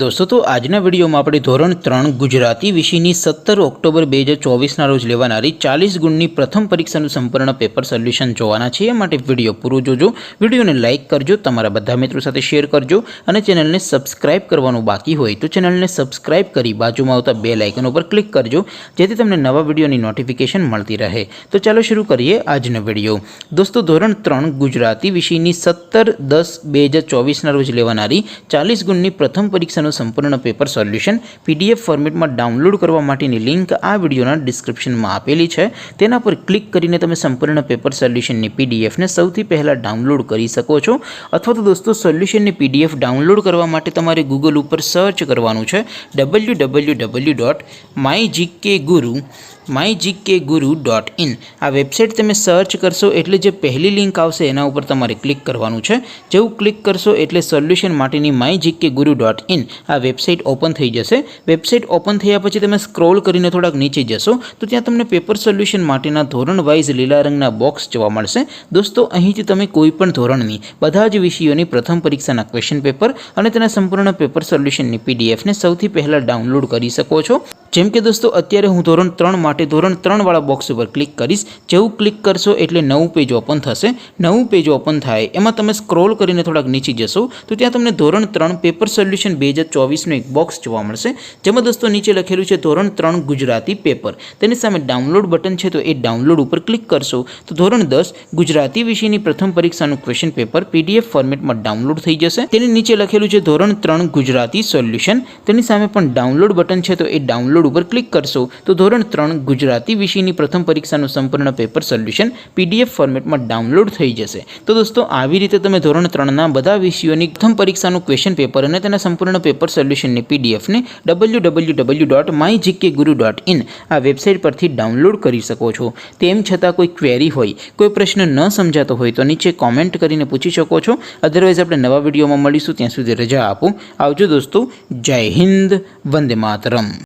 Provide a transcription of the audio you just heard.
दोस्तों तो आजना विडियो में આપણે ધોરણ 3 ગુજરાતી વિષયની 17 ઓક્ટોબર 2024 રોજ લેવાનારી 40 ગુણની પ્રથમ પરીક્ષાનું સંપૂર્ણ પેપર સોલ્યુશન જોવાના છે। એ માટે વિડિયો પૂરો જોજો, વિડિયોને લાઈક કરજો, તમારા બધા મિત્રો સાથે શેર કરજો અને ચેનલને સબસ્ક્રાઇબ કરવાનું બાકી હોય તો ચેનલને સબસ્ક્રાઇબ કરી બાજુમાં આવતા બેલ આઇકન ઉપર ક્લિક કરજો જેથી તમને નવા વિડિયોની નોટિફિકેશન મળતી રહે। તો ચાલો શરૂ કરીએ આજનો વિડિયો। દોસ્તો ધોરણ 3 ગુજરાતી વિષયની 17/10/2024 રોજ લેવાનારી 40 ગુણની પ્રથમ પરીક્ષા संपूर्ण पेपर सोल्यूशन पीडीएफ फॉर्मेट में डाउनलॉड करवा माटेनी लिंक आ वीडियोना डिस्क्रिप्शन में आपेली है। तेना पर क्लिक करीने तमे संपूर्ण पेपर सोल्यूशन नी पीडीएफ ने सौथी पहला डाउनलॉड करी सको छो। अथवा तो दोस्तों सोल्यूशन नी पीडीएफ डाउनलॉड करवा माटे तमारे गूगल पर सर्च करवानुं छे www.mygkguru.in। आ वेबसाइट तमे सर्च करशो एटले जे पहली लिंक आवशे एना उपर तमारे क्लिक करवानुं छे। जेवुं क्लिक करशो एटले सोल्यूशन माटेनी mygkguru.in आ वेबसाइट ओपन थई जशे। वेबसाइट ओपन थया पछी तमे स्क्रॉल करीने थोड़ाक नीचे जशो तो त्यां तमने पेपर सोल्यूशन माटेना धोरण वाइज लीला रंगना बॉक्स जोवा मळशे। दोस्तों અહીંથી તમે કોઈપણ ધોરણની બધા જ વિષયોની પ્રથમ પરીક્ષાના ક્વેશ્ચન પેપર અને તેના સંપૂર્ણ પેપર સોલ્યુશનની પીડીએફ ને સૌથી પહેલા ડાઉનલોડ કરી શકો છો। જેમ કે દોસ્તો અત્યારે હું ધોરણ 3 માટે ધોરણ 3 વાળા બોક્સ ઉપર ક્લિક કરીશ। જેવું ક્લિક કરશો એટલે નવું પેજ ઓપન થશે। નવું પેજ ઓપન થાય એમાં તમે સ્ક્રોલ કરીને થોડાક નીચે જશો તો ત્યાં તમને ધોરણ 3 પેપર સોલ્યુશન 2024 નું એક બોક્સ જોવા મળશે જેમાં દોસ્તો નીચે લખેલું છે ધોરણ 3 ગુજરાતી પેપર। તેની સામે ડાઉનલોડ બટન છે તો એ ડાઉનલોડ ઉપર ક્લિક કરશો તો ધોરણ 10 ગુજરાતી વિષયની પ્રથમ પરીક્ષાનું ક્વેશ્ચન પેપર પીડીએફ ફોર્મેટમાં ડાઉનલોડ થઈ જશે। તેની નીચે લખેલું છે ધોરણ 3 ગુજરાતી સોલ્યુશન। તેની સામે પણ ડાઉનલોડ બટન છે તો એ ડાઉનલોડ ઉપર ક્લિક કરશો તો ધોરણ 3 ગુજરાતી વિષયની પ્રથમ પરીક્ષાનું સંપૂર્ણ પેપર સોલ્યુશન પીડીએફ ફોર્મેટમાં ડાઉનલોડ થઈ જશે। તો દોસ્તો આવી રીતે તમે ધોરણ 3 ના બધા વિષયોની પ્રથમ પરીક્ષાનું ક્વેશ્ચન પેપર અને તેના સંપૂર્ણ પેપર સોલ્યુશનની પીડીએફ ને www.mygkguru.in આ વેબસાઇટ પરથી ડાઉનલોડ કરી શકો છો। તેમ છતાં કોઈ ક્વેરી હોય, કોઈ પ્રશ્ન ન સમજાતો હોય તો નીચે કોમેન્ટ કરીને પૂછી શકો છો। અધરવાઇઝ આપણે નવા વિડીયોમાં મળીશું, ત્યાં સુધી રજા આપો। આવજો દોસ્તો, જય હિન્દ, વંદે માતરમ।